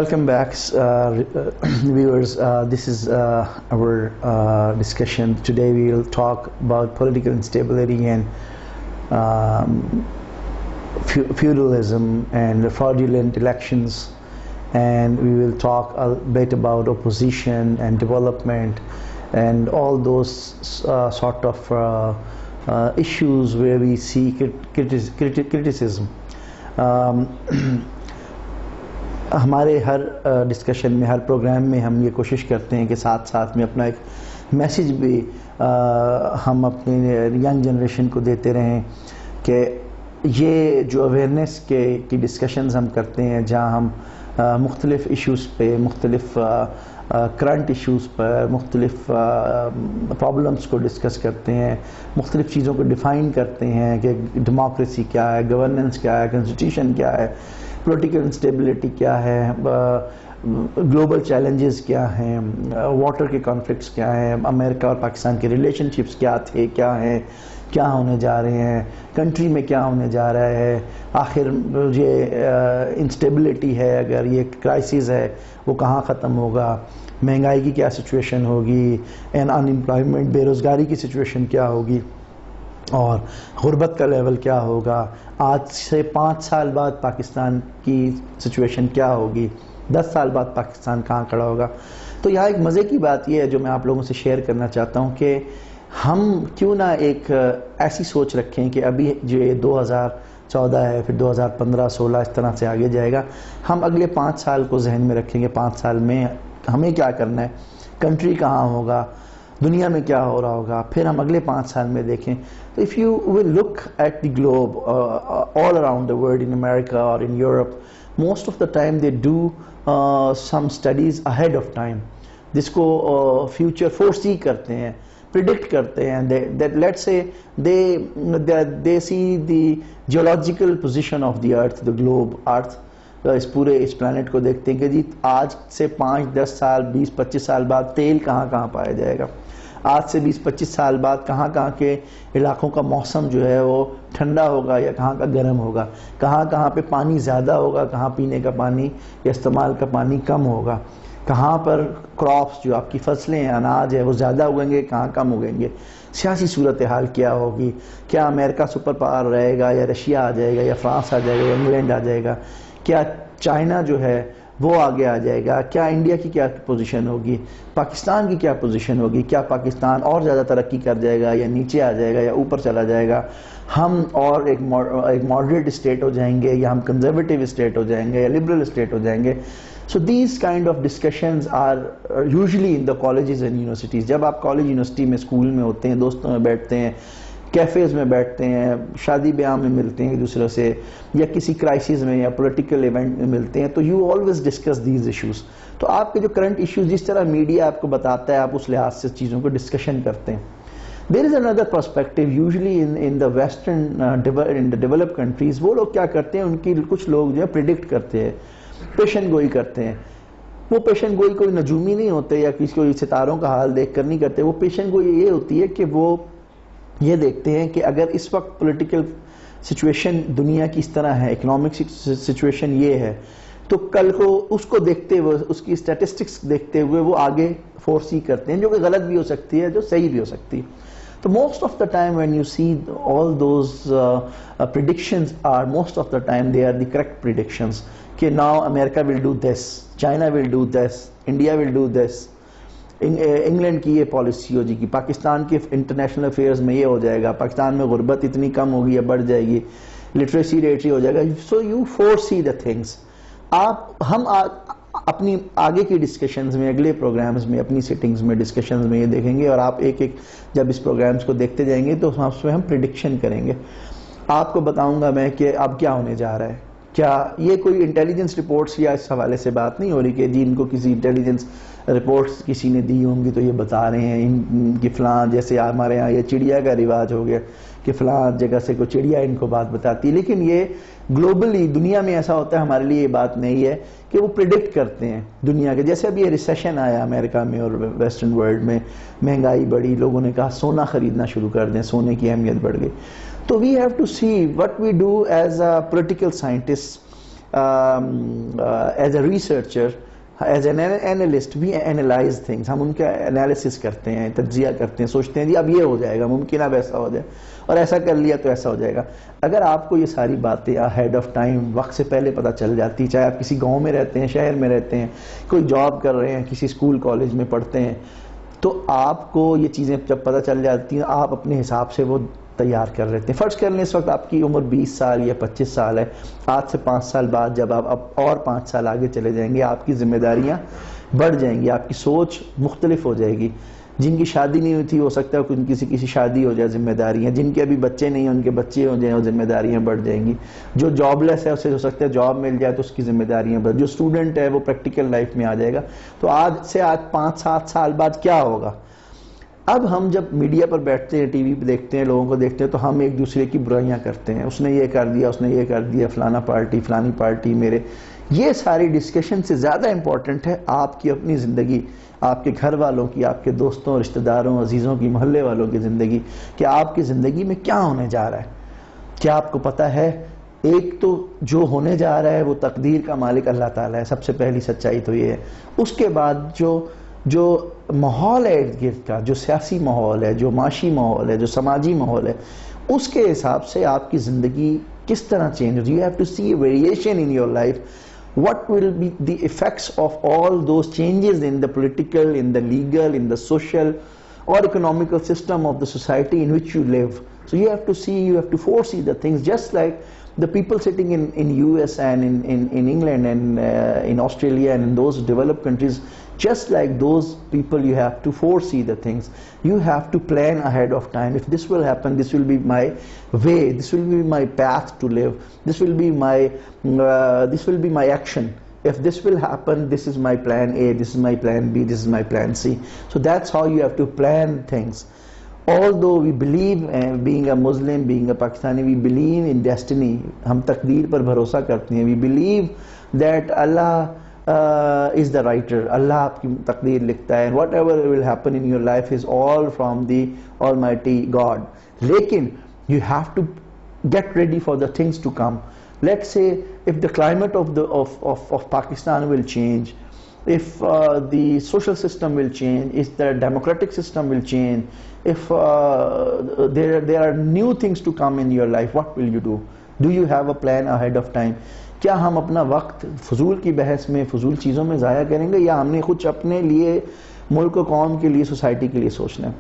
Welcome back, viewers. This is our discussion. Today we will talk about political instability and feudalism and fraudulent elections, and we will talk a bit about opposition and development and all those sort of issues where we see criticism. ہمارے ہر discussion میں، ہر programme میں ہم یہ کوشش کرتے ہیں کہ ساتھ ساتھ میں اپنا ایک میسیج بھی ہم اپنے ینگ جنریشن کو دیتے رہیں کہ یہ جو اویئرنیس کی ڈسکشنز ہم کرتے ہیں، جہاں ہم مختلف ایشوز پہ، مختلف کرنٹ ایشوز پر، مختلف پرابلمس کو ڈسکس کرتے ہیں، مختلف چیزوں کو ڈیفائن کرتے ہیں کہ ڈیموکریسی کیا ہے، گورننس کیا ہے، کنسٹیٹیوشن کیا ہے، پولیٹیکل انسٹیبلٹی کیا ہے، گلوبل چیلنجز کیا ہیں، واٹر کے کانفلکٹس کیا ہیں، امریکہ اور پاکستان کے ریلیشن شپس کیا تھے، کیا ہیں، کیا ہونے جا رہے ہیں، کنٹری میں کیا ہونے جا رہا ہے، آخر یہ انسٹیبلٹی ہے، اگر یہ کرائسس ہے وہ کہاں ختم ہوگا، مہنگائی کی کیا سچویشن ہوگی، ان امپلائمنٹ، بے روزگاری کی سچویشن کیا ہوگی، اور غربت کا لیول کیا ہوگا، آج سے 5 سال بعد پاکستان کی سچویشن کیا ہوگی، 10 سال بعد پاکستان کہاں کھڑا ہوگا۔ تو یہاں ایک مزے کی بات یہ ہے جو میں آپ لوگوں سے شیئر کرنا چاہتا ہوں کہ ہم کیوں نہ ایک ایسی سوچ رکھیں کہ ابھی جو 2014 ہے، پھر 2015، 16 اس طرح سے آگے جائے گا، ہم اگلے 5 سال کو ذہن میں رکھیں گے، 5 سال میں ہمیں کیا کرنا ہے، کنٹری کہاں ہوگا، دنیا میں کیا ہو رہا ہوگا، پھر ہم اگلے 5 سال میں دیکھیں۔ تو if you will look at the globe all around the world, in America or in Europe, most of the time they do some studies ahead of time، جس کو future foresee کرتے ہیں، predict کرتے ہیں، that let's say they see the geological position of the earth، the globe earth، اس پورے اس plant کو دیکھتے ہیں کہ جی آج سے 5، 10 سال، 20، 25 سال بعد تیل کہاں کہاں پایا جائے گا، آج سے 20، 25 سال بعد کہاں کہاں کے علاقوں کا موسم جو ہے وہ ٹھنڈا ہوگا یا کہاں کا گرم ہوگا، کہاں کہاں پہ پانی زیادہ ہوگا، کہاں پینے کا پانی یا استعمال کا پانی کم ہوگا، کہاں پر کراپس جو آپ کی فصلیں ہیں، اناج ہے، وہ زیادہ اگیں گے، کہاں کم اگیں گے، سیاسی صورتحال کیا ہوگی، کیا امریکہ سپر پاور رہے گا یا رشیا آ جائے گا یا فرانس آ جائے گا یا انگلینڈ آ جائے گا، کیا چائنا جو ہے وہ آگے آ جائے گا، کیا انڈیا کی کیا پوزیشن ہوگی، پاکستان کی کیا پوزیشن ہوگی، کیا پاکستان اور زیادہ ترقی کر جائے گا یا نیچے آ جائے گا یا اوپر چلا جائے گا، ہم اور ایک ماڈریٹ اسٹیٹ ہو جائیں گے یا ہم کنزرویٹیو اسٹیٹ ہو جائیں گے یا لبرل اسٹیٹ ہو جائیں گے۔ So these kind of discussions are usually in the colleges and universities۔ جب آپ کالج یونیورسٹی میں، اسکول میں ہوتے ہیں، دوستوں میں بیٹھتے ہیں، کیفیز میں بیٹھتے ہیں، شادی بیاہ میں ملتے ہیں ایک دوسرے سے، یا کسی کرائسس میں یا پولیٹیکل ایونٹ میں ملتے ہیں، تو you always discuss these issues. تو آپ کے جو کرنٹ ایشوز جس طرح میڈیا آپ کو بتاتا ہے، آپ اس لحاظ سے چیزوں کو ڈسکشن کرتے ہیں۔ There is another perspective usually in the western in the developed countries۔ وہ لوگ کیا کرتے ہیں، ان کی کچھ لوگ جو ہے پریڈکٹ کرتے ہیں، پیشن گوئی کرتے ہیں۔ وہ پیشن گوئی کوئی نجومی نہیں ہوتے یا کسی کو ستاروں کا حال دیکھ کر نہیں کرتے، وہ پیشن گوئی یہ ہوتی ہے کہ وہ یہ دیکھتے ہیں کہ اگر اس وقت پولیٹیکل سچویشن دنیا کی اس طرح ہے، اکنامک سچویشن یہ ہے، تو کل کو اس کو دیکھتے ہوئے، اس کی اسٹیٹسٹکس دیکھتے ہوئے وہ آگے فورسی کرتے ہیں، جو کہ غلط بھی ہو سکتی ہے، جو صحیح بھی ہو سکتی ہے۔ تو most of the time when you see all those predictions are most of the time they are the correct predictions کہ now America will do this, China will do this, India will do this، England کی یہ policy ہو جائے گی، پاکستان کے international affairs میں یہ ہو جائے گا، پاکستان میں غربت اتنی کم ہوگی یا بڑھ جائے گی، لٹریسی ریٹ یہ ہو جائے گا۔ So you foresee the things. ہم اپنی آگے کی ڈسکشنز میں، اگلے پروگرامز میں، اپنی سیٹنگز میں، ڈسکشنز میں یہ دیکھیں گے، اور آپ ایک ایک جب اس پروگرامز کو دیکھتے جائیں گے تو اس میں ہم پریڈکشن کریں گے۔ آپ کو بتاؤں گا میں کہ اب کیا ہونے جا رہا ہے۔ کیا یہ کوئی انٹیلیجنس رپورٹس یا اس حوالے سے بات نہیں ہو رہی کہ جی ان کو کسی انٹیلیجنس رپورٹس کسی نے دی ہوں گی تو یہ بتا رہے ہیں ان کی فلاں، جیسے ہمارے ہاں یہ چڑیا کا رواج ہو گیا کہ فلاں جگہ سے کوئی چڑیا ان کو بات بتاتی ہے، لیکن یہ گلوبلی دنیا میں ایسا ہوتا ہے، ہمارے لیے یہ بات نہیں ہے کہ وہ پریڈکٹ کرتے ہیں دنیا کے۔ جیسے اب یہ ریسیشن آیا امریکہ میں اور ویسٹرن ورلڈ میں، مہنگائی بڑھی، لوگوں نے کہا سونا خریدنا شروع کر دیں، سونے کی اہمیت بڑھ گئی۔ تو we have to see what we do as a political scientist as a researcher, as an analyst we analyse things, ہم ان کا انالیسس کرتے ہیں, تجزیہ کرتے ہیں, سوچتے ہیں جی اب یہ ہو جائے گا, ممکن اب ایسا ہو جائے, اور ایسا کر لیا تو ایسا ہو جائے گا. اگر آپ کو یہ ساری باتیں ہیڈ آف ٹائم وقت سے پہلے پتہ چل جاتی, چاہے آپ کسی گاؤں میں رہتے ہیں, شہر میں رہتے ہیں, کوئی جاب کر رہے ہیں, کسی اسکول کالج میں پڑھتے ہیں, تو آپ کو یہ چیزیں جب پتہ چل جاتی ہیں آپ اپنے حساب سے وہ تیار کر لیتے ہیں. فرض کر لیں اس وقت آپ کی عمر 20 سال یا 25 سال ہے, آج سے 5 سال بعد جب آپ اب اور 5 سال آگے چلے جائیں گے, آپ کی ذمہ داریاں بڑھ جائیں گی, آپ کی سوچ مختلف ہو جائے گی. جن کی شادی نہیں ہوئی تھی ہو سکتا ہے کہ کسی شادی ہو جائے, ذمہ داریاں, جن کے ابھی بچے نہیں ہیں ان کے بچے ہو جائیں اور ذمہ داریاں بڑھ جائیں گی. جو جاب لیس ہے اسے ہو سکتا ہے جاب مل جائے تو اس کی ذمہ داریاں بڑھ, جو اسٹوڈنٹ ہے وہ پریکٹیکل لائف میں آ جائے گا. تو آج سے 5-7 سال بعد کیا ہوگا؟ اب ہم جب میڈیا پر بیٹھتے ہیں, ٹی وی پہ دیکھتے ہیں, لوگوں کو دیکھتے ہیں, تو ہم ایک دوسرے کی برائیاں کرتے ہیں, اس نے یہ کر دیا, اس نے یہ کر دیا, فلانا پارٹی فلانی پارٹی میرے. یہ ساری ڈسکشن سے زیادہ امپورٹنٹ ہے آپ کی اپنی زندگی, آپ کے گھر والوں کی, آپ کے دوستوں, رشتہ داروں, عزیزوں کی, محلے والوں کی زندگی, کہ آپ کی زندگی میں کیا ہونے جا رہا ہے. کیا آپ کو پتہ ہے؟ ایک تو جو ہونے جا رہا ہے وہ تقدیر کا مالک اللہ تعالیٰ ہے, سب سے پہلی سچائی تو یہ ہے. اس کے بعد جو ماحول ہے ارد گرد کا, جو سیاسی ماحول ہے, جو معاشی ماحول ہے, جو سماجی ماحول ہے, اس کے حساب سے آپ کی زندگی کس طرح چینج ہوتی ہے. You have to see a variation in your life. What will be the effects of all those changes in the political, in the legal, in the social or economical system of the society in which you live? So you have to see, you have to foresee the things, just like the people sitting in US and in England and in Australia and in those developed countries, just like those people, you have to foresee the things. You have to plan ahead of time. If this will happen, this will be my way, this will be my path to live, this will be my action. If this will happen, this is my plan A, this is my plan B, this is my plan C. So that's how you have to plan things. Although we believe, being a Muslim, being a Pakistani, we believe in destiny. ہم تقدیر پر بھروسہ کرتے ہیں. We believe that Allah is the writer. اللہ آپ کی تقدیر لکھتا ہے. And whatever will happen in your life is all from the Almighty God. لیکن you have to get ready for the things to come. Let's say if the climate of Pakistan will change, if the social system will change, if the democratic system will change, if there are new things to come in your life, what will you do? Do you have a plan ahead of time? کیا ہم اپنا وقت فضول کی بحث میں, فضول چیزوں میں ضائع کریں گے, یا ہم نے کچھ اپنے لیے, ملک و قوم کے لیے, سوسائٹی کے لیے سوچنا ہے؟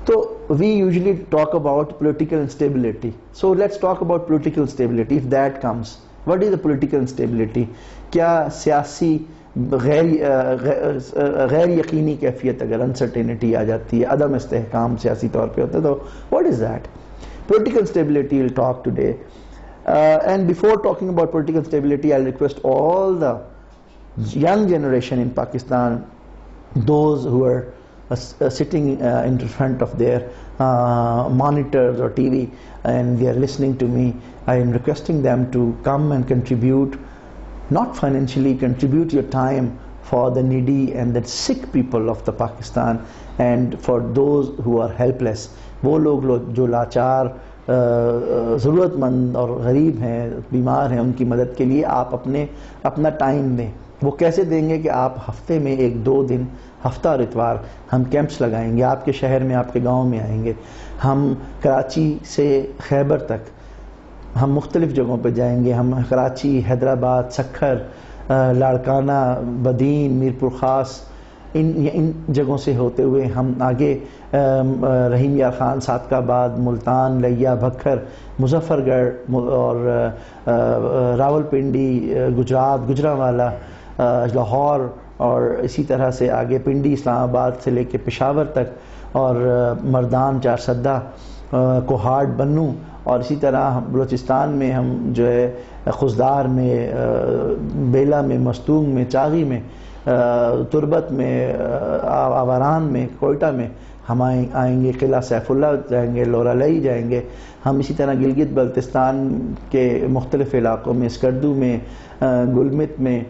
تو we usually talk about political instability. So let's talk about political instability. If that comes, what is the political instability? کیا سیاسی غیر یقینی کیفیت, اگر انسرٹینٹی آ جاتی ہے, عدم استحکام سیاسی طور پہ ہوتا ہے, تو what is that? Political instability we'll talk today. And before talking about political instability, I'll request all the young generation in Pakistan, those who are sitting in front of their monitors or TV and they are listening to me, I am requesting them to come and contribute, not financially, contribute your time for the needy and the sick people of the Pakistan and for those who are helpless. وہ لوگ جو لاچار, ضرورت مند اور غریب ہیں, بیمار ہیں, ان کی مدد کے لیے آپ اپنا ٹائم دیں. وہ کیسے دیں گے کہ آپ ہفتے میں 1-2 دن, ہفتہ اور اتوار ہم کیمپس لگائیں گے, آپ کے شہر میں, آپ کے گاؤں میں آئیں گے. ہم کراچی سے خیبر تک ہم مختلف جگہوں پہ جائیں گے. ہم کراچی, حیدرآباد, سکھر, لاڑکانہ, بدین, میرپور خاص, ان جگہوں سے ہوتے ہوئے ہم آگے رحیم یار خان, صادق آباد, ملتان, لیا, بھکھر, مظفر گڑھ اور راول پنڈی, گجرات, گجرانوالا, لاہور, اور اسی طرح سے آگے پنڈی, اسلام آباد سے لے کے پشاور تک, اور مردان, چارسدہ, کوہاٹ, بنو, اور اسی طرح بلوچستان میں ہم جو ہے خزدار میں, بیلا میں, مستونگ میں, چاغی میں, تربت میں, آواران میں, کوئٹہ میں ہم آئیں گے. قلعہ سیف اللہ جائیں گے, لورالئی جائیں گے. ہم اسی طرح گلگت بلتستان کے مختلف علاقوں میں, اسکردو میں, گلمت میں,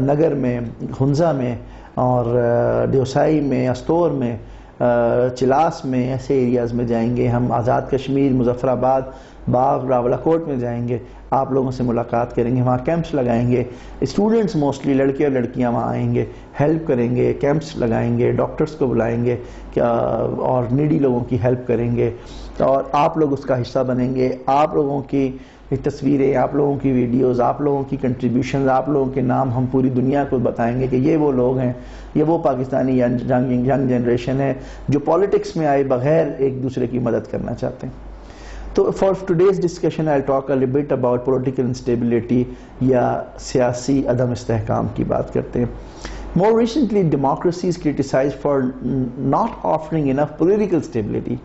نگر میں, ہنزا میں, اور دیوسائی میں, استور میں, चिलास में, ऐसे एरियाज़ में जाएंगे, हम आज़ाद कश्मीर, मुजफ्फराबाद, बाग, रावलाकोट में जाएंगे, आप लोगों से मुलाकात करेंगे, वहाँ कैंप्स लगाएंगे, स्टूडेंट्स मोस्टली लड़के और लड़कियाँ वहाँ आएंगे, हेल्प करेंगे, कैंप्स लगाएंगे, डॉक्टर्स को बुलाएंगे और नीडी लोगों की हेल्प करेंगे और आप लोग उसका हिस्सा बनेंगे। आप लोगों की तस्वीरें, आप लोगों की वीडियोस, आप लोगों की कंट्रीब्यूशन, आप लोगों के नाम हम पूरी दुनिया को बताएंगे कि ये वो लोग हैं, ये वो पाकिस्तानी यंग जनरेशन है जो पॉलिटिक्स में आए बगैर एक दूसरे की मदद करना चाहते हैं। तो for today's discussion I talk a little bit about political instability या सियासी अदम इस्तेहकाम की बात करते हैं। More recently, democracy is criticized for not offering enough political stability,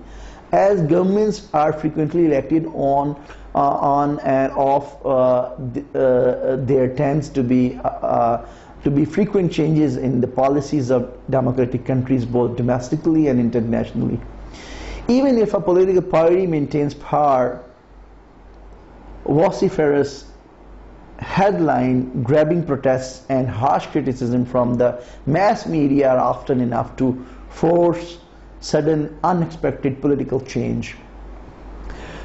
as governments are frequently elected on and off. There tends to be frequent changes in the policies of democratic countries, both domestically and internationally. Even if a political party maintains power, vociferous headline-grabbing protests and harsh criticism from the mass media are often enough to force sudden, unexpected political change.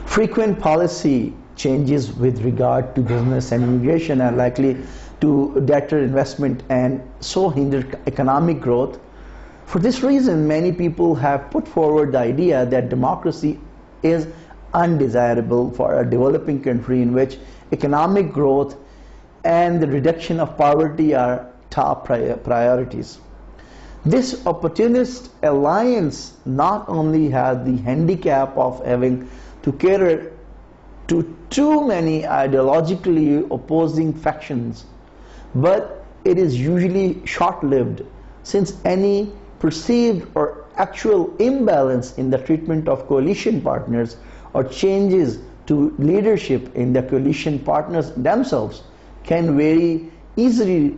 Frequent policy changes with regard to business and immigration are likely to deter investment and so hinder economic growth. For this reason, many people have put forward the idea that democracy is undesirable for a developing country in which economic growth and the reduction of poverty are top priorities. This opportunist alliance not only has the handicap of having to cater to too many ideologically opposing factions, but it is usually short-lived, since any perceived or actual imbalance in the treatment of coalition partners or changes to leadership in the coalition partners themselves can very easily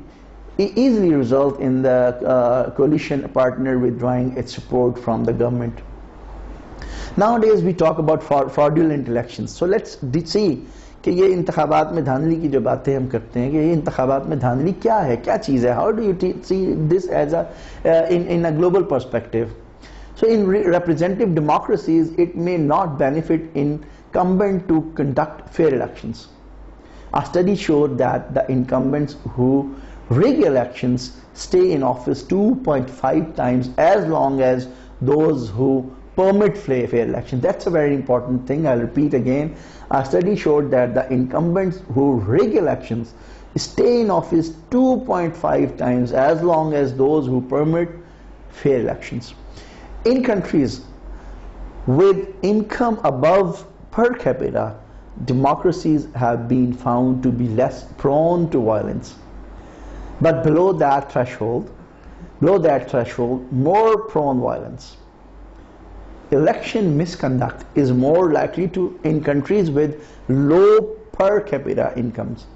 result in the coalition partner withdrawing its support from the government. Nowadays we talk about fraudulent elections. So let's see कि ये इंतखाबात में धांधली की जो बातें हम करते हैं कि ये इंतखाबात में धांधली क्या है, क्या चीज़ है? How do you see this as in a global perspective? So in representative democracies, it may not benefit incumbent to conduct fair elections. A study showed that the incumbents who rig elections stay in office 2.5 times as long as those who permit fair elections. That's a very important thing. I'll repeat again. A study showed that the incumbents who rig elections stay in office 2.5 times as long as those who permit fair elections. In countries with income above per capita, democracies have been found to be less prone to violence. But below that threshold, more prone violence. Election misconduct is more likely in countries with low per capita incomes,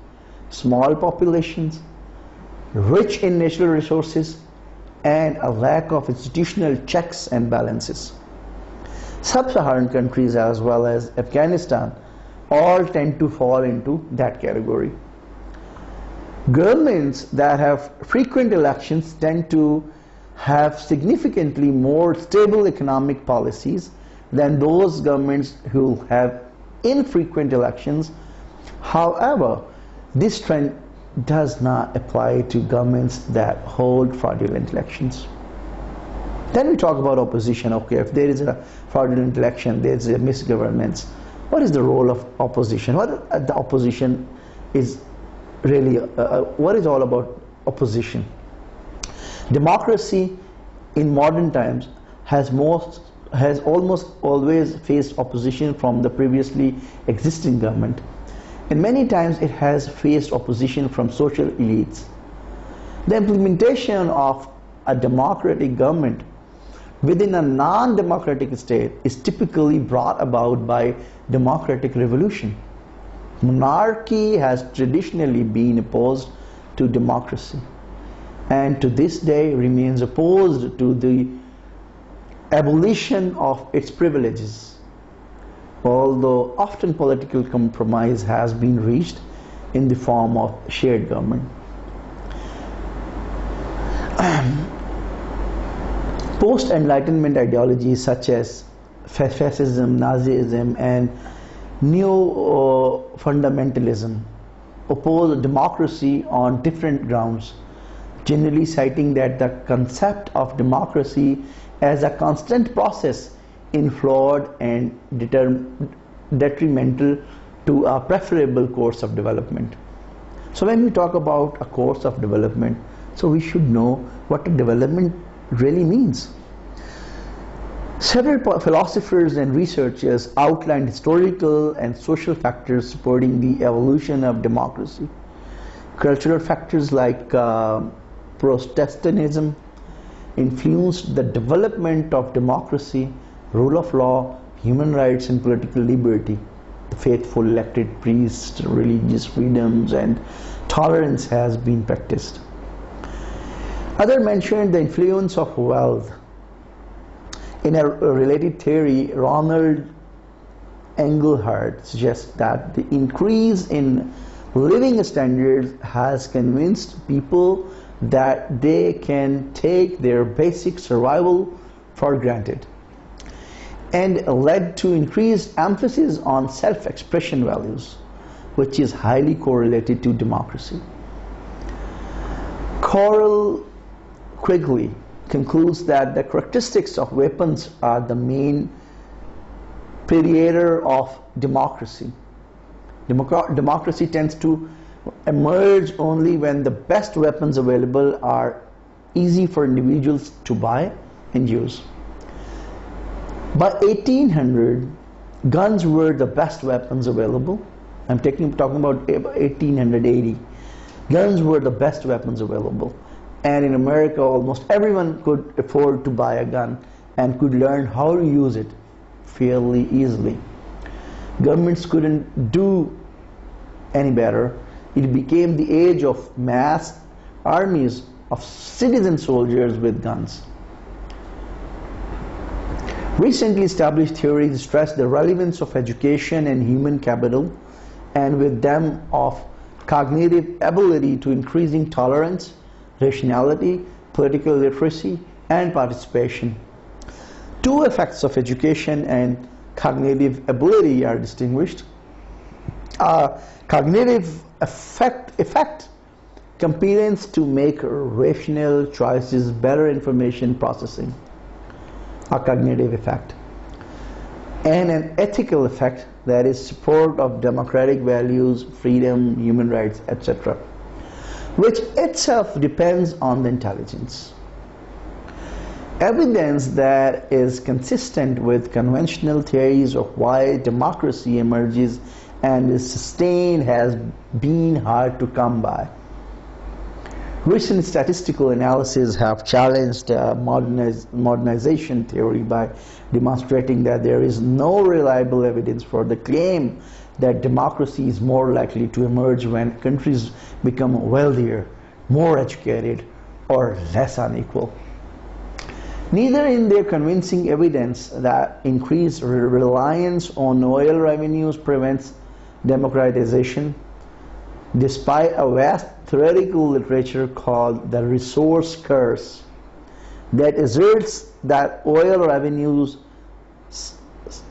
small populations, rich in natural resources, and a lack of institutional checks and balances. Sub-Saharan countries as well as Afghanistan all tend to fall into that category. Governments that have frequent elections tend to have significantly more stable economic policies than those governments who have infrequent elections. However, this trend does not apply to governments that hold fraudulent elections. Then we talk about opposition. Okay, if there is a fraudulent election, there is a misgovernance. What is the role of opposition? What the opposition is really, what is all about opposition? Democracy in modern times has almost always faced opposition from the previously existing government, and many times it has faced opposition from social elites. The implementation of a democratic government within a non-democratic state is typically brought about by democratic revolution. Monarchy has traditionally been opposed to democracy, and to this day remains opposed to the abolition of its privileges, although often political compromise has been reached in the form of shared government. Post-Enlightenment ideologies such as fascism, Nazism, and neo-fundamentalism oppose democracy on different grounds, generally citing that the concept of democracy as a constant process is flawed and detrimental to a preferable course of development. So when we talk about a course of development, so we should know what a development really means. Several philosophers and researchers outlined historical and social factors supporting the evolution of democracy. Cultural factors like Protestantism influenced the development of democracy, rule of law, human rights, and political liberty. The faithful elected priests, religious freedoms, and tolerance has been practiced. Others mentioned the influence of wealth. In a related theory, Ronald Engelhardt suggests that the increase in living standards has convinced people that they can take their basic survival for granted, and led to increased emphasis on self-expression values, which is highly correlated to democracy. Coral Quigley concludes that the characteristics of weapons are the main predictor of democracy. Democracy tends to emerge only when the best weapons available are easy for individuals to buy and use. By 1800, guns were the best weapons available. I'm talking about 1880. Guns were the best weapons available. And in America, almost everyone could afford to buy a gun and could learn how to use it fairly easily. Governments couldn't do any better. It became the age of mass armies of citizen soldiers with guns. Recently established theories stress the relevance of education and human capital, and with them of cognitive ability to increasing tolerance, rationality, political literacy, and participation. Two effects of education and cognitive ability are distinguished. Cognitive effect competence to make rational choices, better information processing, a cognitive effect, and an ethical effect, that is support of democratic values, freedom, human rights, etc., which itself depends on the intelligence. Evidence that is consistent with conventional theories of why democracy emerges and is sustained has been hard to come by. Recent statistical analyses have challenged modernization theory by demonstrating that there is no reliable evidence for the claim that democracy is more likely to emerge when countries become wealthier, more educated, or less unequal. Neither in their convincing evidence that increased reliance on oil revenues prevents democratization, despite a vast theoretical literature called the resource curse that asserts that oil revenues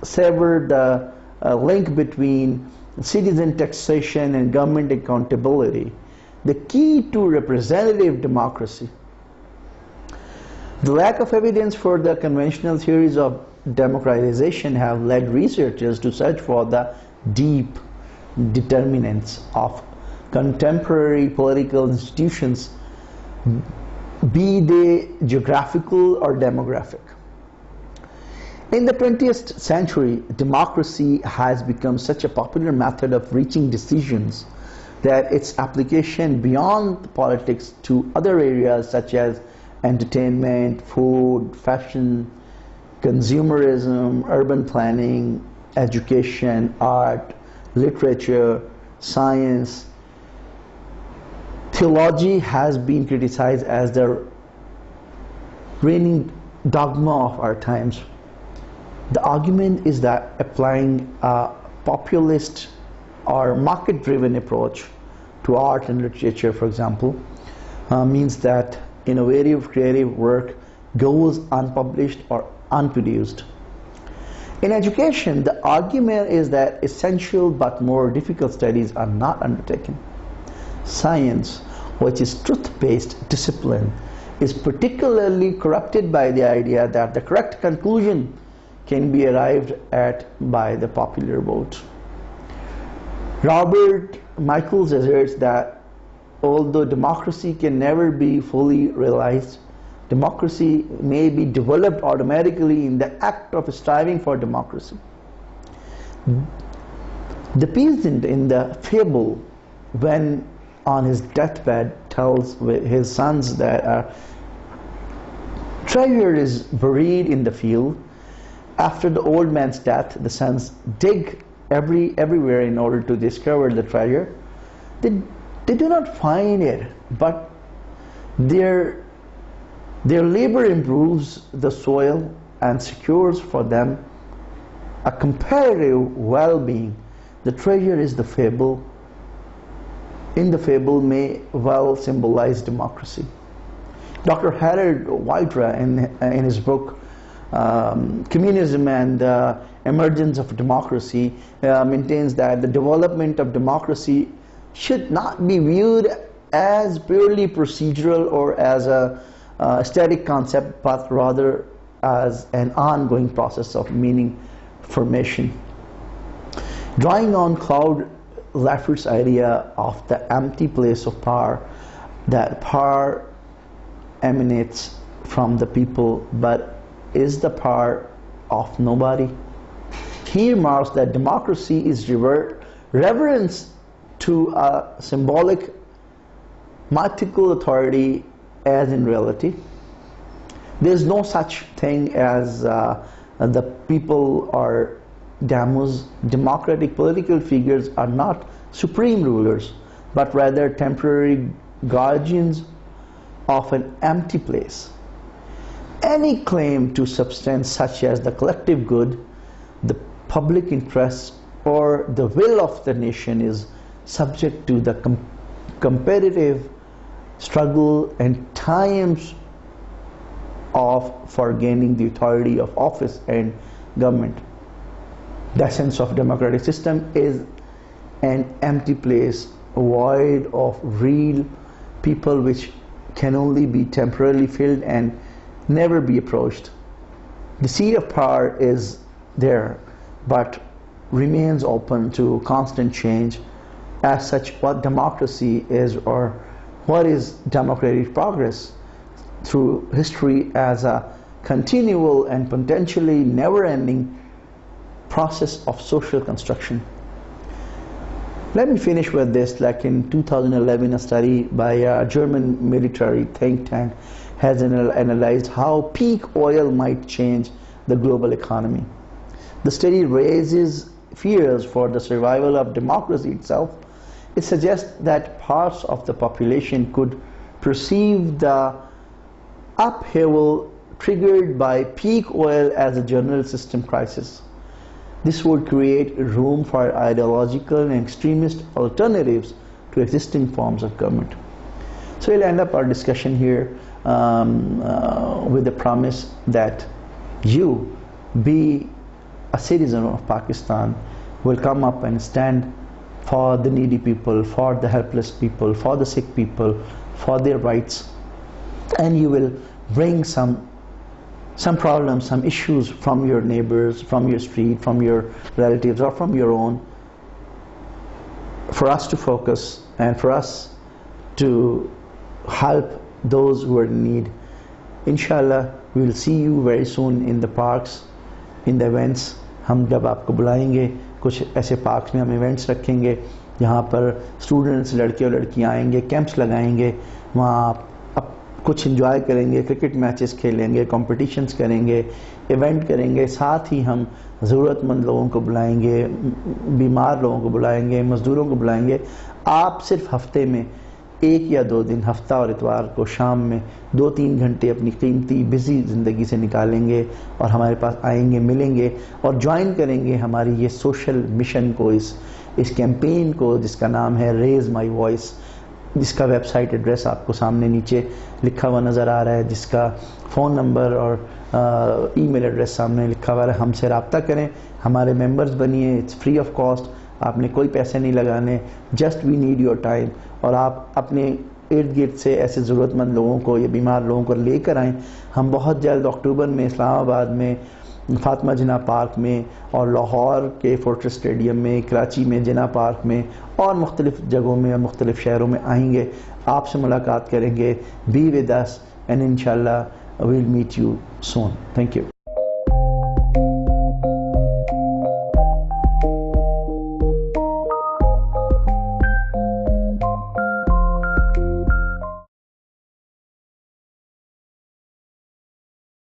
sever the link between citizen taxation and government accountability, the key to representative democracy. The lack of evidence for the conventional theories of democratization have led researchers to search for the deep determinants of contemporary political institutions, be they geographical or demographic. In the 20th century, democracy has become such a popular method of reaching decisions that its application beyond politics to other areas such as entertainment, food, fashion, consumerism, urban planning, education, art, literature, science, theology has been criticized as the reigning dogma of our times. The argument is that applying a populist or market-driven approach to art and literature, for example, means that innovative creative work goes unpublished or unproduced. In education, the argument is that essential but more difficult studies are not undertaken. Science, which is truth-based discipline, is particularly corrupted by the idea that the correct conclusion can be arrived at by the popular vote. Robert Michaels asserts that although democracy can never be fully realized, democracy may be developed automatically in the act of striving for democracy. The peasant in the fable, when on his deathbed, tells his sons that a treasure is buried in the field. After the old man's death, the sons dig everywhere in order to discover the treasure. They do not find it, but their labor improves the soil and secures for them a comparative well-being. The treasure is the fable. In the fable may well symbolize democracy. Dr. Haider in his book Communism and the Emergence of Democracy maintains that the development of democracy should not be viewed as purely procedural or as a static concept, but rather as an ongoing process of meaning formation. Drawing on Claude Lefferts's idea of the empty place of power, that power emanates from the people but is the power of nobody, he remarks that democracy is reverence to a symbolic mythical authority, as in reality there is no such thing as the people or demos. Democratic political figures are not supreme rulers, but rather temporary guardians of an empty place. Any claim to substance such as the collective good, the public interest, or the will of the nation is subject to the competitive struggle and times for gaining the authority of office and government. The essence of democratic system is an empty place void of real people, which can only be temporarily filled and never be approached. The seat of power is there but remains open to constant change. As such, what democracy is, or what is democratic progress through history, as a continual and potentially never-ending process of social construction. Let me finish with this. Like in 2011, a study by a German military think tank has analyzed how peak oil might change the global economy. The study raises fears for the survival of democracy itself. It suggests that parts of the population could perceive the upheaval triggered by peak oil as a general system crisis. This would create room for ideological and extremist alternatives to existing forms of government. So we'll end up our discussion here with the promise that you, be a citizen of Pakistan, will come up and stand for the needy people, for the helpless people, for the sick people, for their rights, and you will bring some problems, some issues from your neighbors, from your street, from your relatives, or from your own, for us to focus and for us to help those who are in need. Inshallah, we will see you very soon in the parks, in the events. हम जब आपको बुलाएंगे, कुछ ऐसे parks में हम events रखेंगे जहाँ पर स्टूडेंट्स, लड़के और लड़कियाँ आएंगे, कैंप्स लगाएंगे, वहाँ आप कुछ एंजॉय करेंगे, क्रिकेट मैचेस खेलेंगे, कॉम्पिटिशन्स करेंगे, इवेंट करेंगे। साथ ही हम ज़रूरतमंद लोगों को बुलाएंगे, बीमार लोगों को बुलाएंगे, मज़दूरों को बुलाएंगे। आप सिर्फ हफ्ते में 1 या 2 दिन, हफ्ता और इतवार को शाम में 2-3 घंटे अपनी कीमती बिजी ज़िंदगी से निकालेंगे और हमारे पास आएंगे, मिलेंगे और ज्वाइन करेंगे हमारी ये सोशल मिशन को, इस कैंपेन को जिसका नाम है रेज़ माई वॉइस। جس کا ویب سائٹ ایڈریس آپ کو سامنے نیچے لکھا ہوا نظر آ رہا ہے، جس کا فون نمبر اور ای میل ایڈریس سامنے لکھا ہوا ہے، ہم سے رابطہ کریں، ہمارے ممبرز بنیے. اٹس فری آف کاسٹ، آپ نے کوئی پیسے نہیں لگانے، just we need your time. اور آپ اپنے ارد گرد سے ایسے ضرورت مند لوگوں کو یا بیمار لوگوں کو لے کر آئیں. ہم بہت جلد اکتوبر میں اسلام آباد میں فاطمہ جناح پارک میں، اور لاہور کے فورٹریس اسٹیڈیم میں، کراچی میں جناح پارک میں، اور مختلف جگہوں میں اور مختلف شہروں میں آئیں گے، آپ سے ملاقات کریں گے. بی ود اس اینڈ انشاءاللہ we'll meet you soon. Thank you.